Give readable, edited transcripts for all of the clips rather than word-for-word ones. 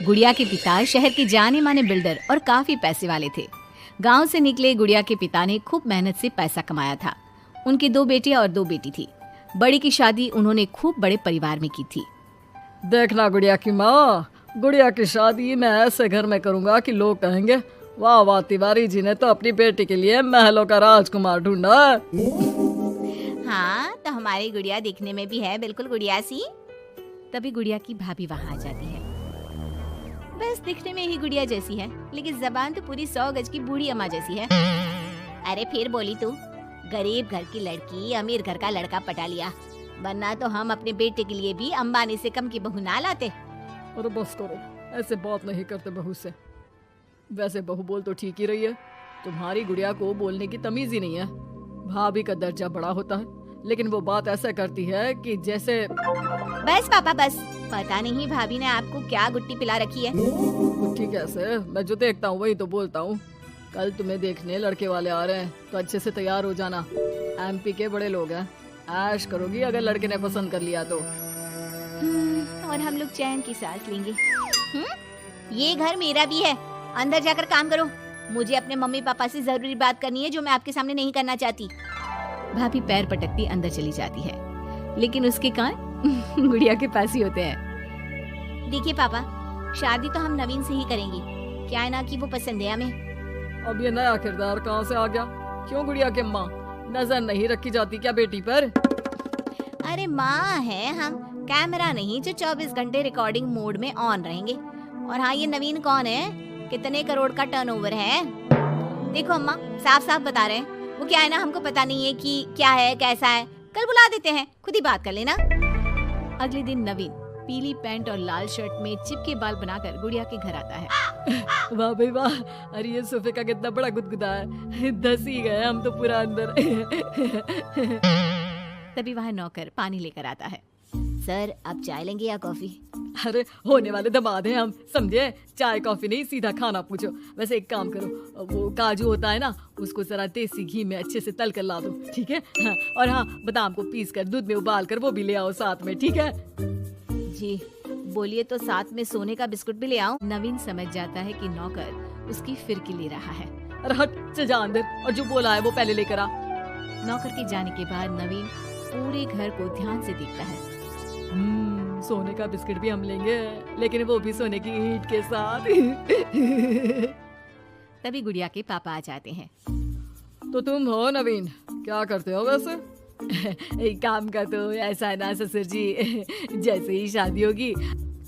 गुड़िया के पिता शहर के जाने माने बिल्डर और काफी पैसे वाले थे। गांव से निकले गुड़िया के पिता ने खूब मेहनत से पैसा कमाया था। उनकी 2 बेटे और 2 बेटी थी। बड़ी की शादी उन्होंने खूब बड़े परिवार में की थी। देखना गुड़िया की माँ, गुड़िया की शादी मैं ऐसे घर में करूंगा कि लोग कहेंगे वाह वाह, तिवारी जी ने तो अपनी बेटी के लिए महलों का राजकुमार ढूंढा। हाँ, तो हमारी गुड़िया दिखने में भी है बिल्कुल गुड़िया सी। तभी गुड़िया की भाभी वहाँ आ जाती है। बस दिखने में ही गुड़िया जैसी है, लेकिन जबान तो पूरी 100 गज की बूढ़ी अम्मा जैसी है। अरे फिर बोली तू, गरीब घर की लड़की अमीर घर का लड़का पटा लिया, वरना तो हम अपने बेटे के लिए भी अंबानी से कम की बहू ना लाते। अरे बस करो, ऐसे बात नहीं करते बहू से। वैसे बहू बोल तो ठीक ही रही है, तुम्हारी गुड़िया को बोलने की तमीज ही नहीं है। भाभी का दर्जा बड़ा होता है, लेकिन वो बात ऐसा करती है कि जैसे। बस पापा बस, पता नहीं भाभी ने आपको क्या गुट्टी पिला रखी है। गुट्टी कैसे, मैं जो देखता हूँ वही तो बोलता हूँ। कल तुम्हें देखने लड़के वाले आ रहे हैं, तो अच्छे से तैयार हो जाना। एमपी के बड़े लोग हैं, ऐश करोगी अगर लड़के ने पसंद कर लिया तो। और हम लोग चैन की सांस लेंगे। ये घर मेरा भी है, अंदर जाकर काम करो। मुझे अपने मम्मी पापा से जरूरी बात करनी है जो मैं आपके सामने नहीं करना चाहती। भाभी पैर पटकती अंदर चली जाती है, लेकिन उसके कान गुड़िया के पास ही होते हैं। देखिए पापा, शादी तो हम नवीन से ही करेंगे, क्या है ना कि वो पसंद है हमें। अब ये नया किरदार कहाँ से आ गया? क्यों गुड़िया के माँ, नजर नहीं रखी जाती क्या बेटी पर? अरे माँ है हम, कैमरा नहीं जो 24 घंटे रिकॉर्डिंग मोड में ऑन रहेंगे। और हाँ, ये नवीन कौन है, कितने करोड़ का टर्नओवर है? देखो अम्मा, साफ साफ बता रहे हैं, वो क्या है ना, हमको पता नहीं है कि क्या है कैसा है। कल बुला देते हैं, खुद ही बात कर लेना। अगले दिन नवीन पीली पैंट और लाल शर्ट में चिपके बाल बनाकर गुड़िया के घर आता है। वाह भाई वाह, अरे ये सोफे का कितना बड़ा गुदगुदा है, धस ही गए हम तो पूरा अंदर। तभी वहाँ नौकर पानी लेकर आता है। सर, आप चाय लेंगे या कॉफी? अरे होने वाले दामाद हैं हम, समझे? चाय कॉफी नहीं, सीधा खाना पूछो। वैसे एक काम करो, वो काजू होता है ना, उसको जरा देसी घी में अच्छे से तल कर ला दो, ठीक है? हाँ, और हाँ, बादाम को पीस कर दूध में उबाल कर वो भी ले आओ साथ में, ठीक है? जी बोलिए, तो साथ में सोने का बिस्कुट भी ले आओ। नवीन समझ जाता है कि नौकर उसकी फिरकी ले रहा है। अरे हट, चल जा अंदर, और जो बोला है वो पहले लेकर आ। नौकर के जाने के बाद नवीन पूरे घर को ध्यान से देखता है। सोने का बिस्किट भी हम लेंगे, लेकिन वो भी सोने की ईंट के साथ। तभी गुड़िया के पापा आ जाते हैं। तो तुम हो नवीन, क्या करते हो वैसे? एक काम का तो ऐसा है ना ससुर जी, जैसे ही शादी होगी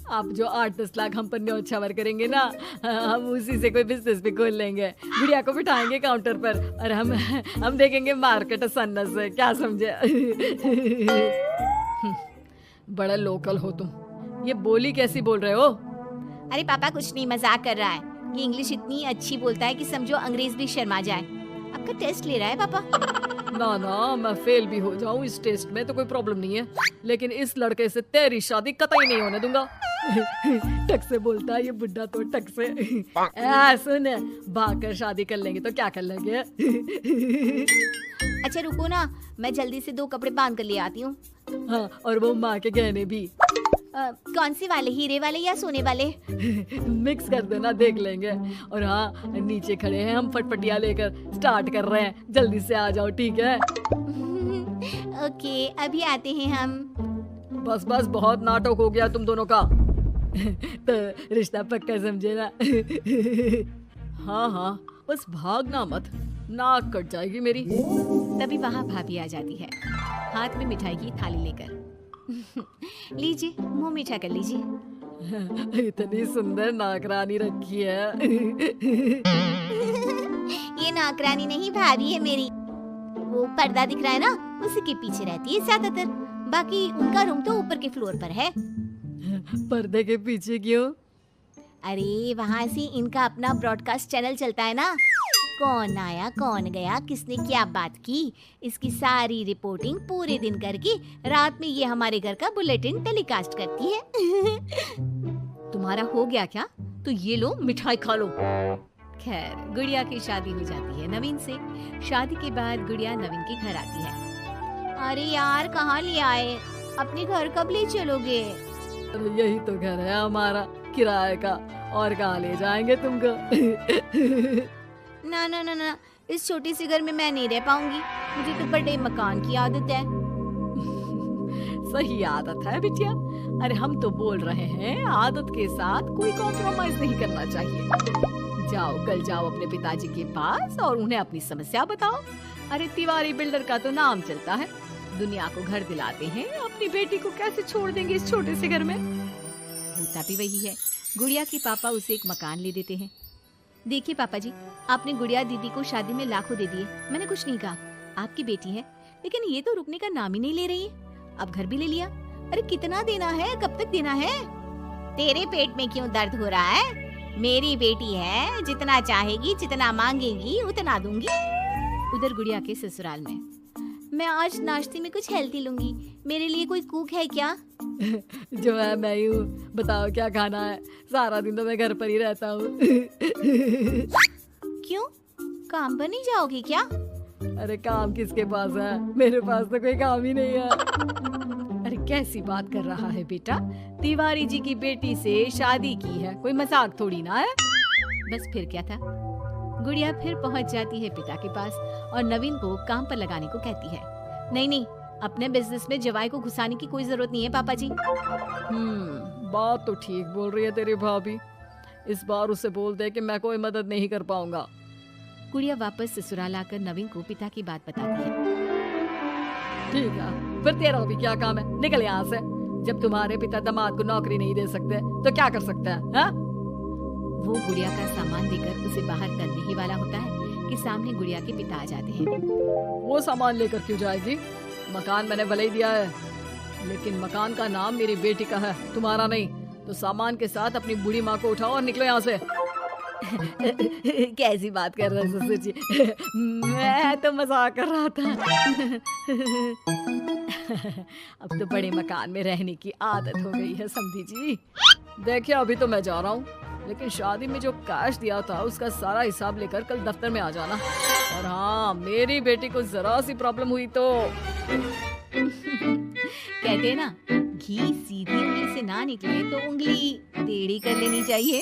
आप जो 8-10 लाख हम पर न्योछावर करेंगे ना, हम उसी से कोई बिजनेस भी खोल लेंगे। गुड़िया को बिठाएंगे काउंटर पर और हम देखेंगे मार्केट सन्नत से, क्या समझे? बड़ा लोकल हो तुम, ये बोली कैसी बोल रहे हो? अरे पापा कुछ नहीं, मजाक कर रहा है। ये इंग्लिश इतनी अच्छी बोलता है कि समझो अंग्रेज भी शर्मा जाए। आपका टेस्ट ले रहा है पापा? ना ना, मैं फेल भी हो जाऊं इस टेस्ट में तो कोई प्रॉब्लम नहीं है, लेकिन इस लड़के से तेरी शादी कतई नहीं होने दूंगा। टक से बोलता है ये बुड्ढा तो, टक से। सुन, भागकर शादी कर लेंगे तो क्या कर लेंगे? अच्छा रुको ना, मैं जल्दी से 2 कपड़े बांध कर ले आती हूँ। हाँ, और वो माँ के गहने भी। कौन से वाले, हीरे वाले या सोने वाले? मिक्स कर देना, देख लेंगे। और हाँ, नीचे खड़े हैं हम फटफटिया लेकर, स्टार्ट कर रहे हैं, जल्दी से आ जाओ, ठीक है? ओके, अभी आते हैं हम। बस बस, बहुत नाटक हो गया तुम दोनों का। तो रिश्ता पक्का समझे ना? हाँ हाँ, बस भागना मत, नाक कट जाएगी मेरी। तभी वहाँ भाभी आ जाती है, हाथ में मिठाई की थाली लेकर। लीजिए, मुंह मीठा कर लीजिए। इतनी सुंदर नाकरानी रखी है। ये नाकरानी नहीं, भाभी है मेरी। वो पर्दा दिख रहा है ना, उसी के पीछे रहती है ज्यादातर, बाकी उनका रूम तो ऊपर के फ्लोर पर है। पर्दे के पीछे क्यों? अरे वहाँ से इनका अपना ब्रॉडकास्ट चैनल चलता है ना, कौन आया कौन गया, किसने क्या बात की, इसकी सारी रिपोर्टिंग पूरे दिन करके रात में ये हमारे घर का बुलेटिन टेलीकास्ट करती है। तुम्हारा हो गया क्या? तो ये लो मिठाई खा लो। खैर, गुड़िया की शादी हो जाती है नवीन से। शादी के बाद गुड़िया नवीन के घर आती है। अरे यार, कहाँ ले आए? अपने घर कब ले चलोगे? अरे यही तो घर है हमारा, किराए का, और कहाँ ले जाएंगे तुमको। ना ना ना ना, इस छोटी सी घर में मैं नहीं रह पाऊंगी। मुझे तो बड़े मकान की आदत है। सही आदत है बिटिया। अरे हम तो बोल रहे हैं आदत के साथ कोई कॉम्प्रोमाइज नहीं करना चाहिए। जाओ, कल जाओ अपने पिताजी के पास और उन्हें अपनी समस्या बताओ। अरे तिवारी बिल्डर का तो नाम चलता है, दुनिया को घर दिलाते हैं, अपनी बेटी को कैसे छोड़ देंगे इस छोटे से घर में। होता भी वही है। गुड़िया के पापा उसे एक मकान ले देते हैं। देखिए पापा जी, आपने गुड़िया दीदी को शादी में लाखों दे दिए, मैंने कुछ नहीं कहा। आपकी बेटी है, लेकिन ये तो रुकने का नाम ही नहीं ले रही है। अब घर भी ले लिया। अरे कितना देना है, कब तक देना है? तेरे पेट में क्यों दर्द हो रहा है? मेरी बेटी है, जितना चाहेगी, जितना मांगेगी उतना दूंगी। उधर गुड़िया के ससुराल में, मैं आज नाश्ते में कुछ हेल्दी लूंगी, मेरे लिए कोई कुक है क्या? जो है मैं ही हूँ, बताओ क्या खाना है। सारा दिन तो मैं घर पर ही रहता हूँ। क्यों, काम पर नहीं जाओगी क्या? अरे काम किसके पास है, मेरे पास तो कोई काम ही नहीं है। अरे कैसी बात कर रहा है बेटा, तिवारी जी की बेटी से शादी की है, कोई मजाक थोड़ी ना है। बस फिर क्या था। गुड़िया फिर पहुंच जाती है पिता के पास और नवीन को काम पर लगाने को कहती है। नहीं नहीं, अपने बिजनेस में जवाई को घुसाने की कोई जरूरत नहीं है पापा जी। बात तो ठीक बोल रही है तेरी भाभी। इस बार उसे बोल दे कि मैं कोई मदद नहीं कर पाऊंगा। गुड़िया वापस ससुराल आकर नवीन को पिता की बात बताती है। ठीक है, फिर तेरा भी क्या काम है, निकल यहाँ से। जब तुम्हारे पिता दामाद को नौकरी नहीं दे सकते तो क्या कर सकते हैं, हाँ? वो गुड़िया का सामान देकर उसे बाहर करने ही वाला होता है कि सामने गुड़िया के पिता आ जाते हैं। वो सामान लेकर क्यों जाएगी? मकान मैंने भले ही दिया है, लेकिन मकान का नाम मेरी बेटी का है, तुम्हारा नहीं। तो सामान के साथ अपनी बूढ़ी माँ को उठाओ और निकलो यहाँ से। कैसी बात कर रहे हैं ससुर जी? मैं तो मजाक कर रहा था। अब तो बड़े मकान में रहने की आदत हो गई है समधी जी। देखिए अभी तो मैं जा रहा हूँ, लेकिन शादी में जो कैश दिया था उसका सारा हिसाब लेकर कल दफ्तर में आ जाना। और हाँ, मेरी बेटी को जरा सी प्रॉब्लम हुई तो कहते हैं ना, घी सीधी उंगली से ना निकले तो उंगली टेढ़ी कर लेनी चाहिए।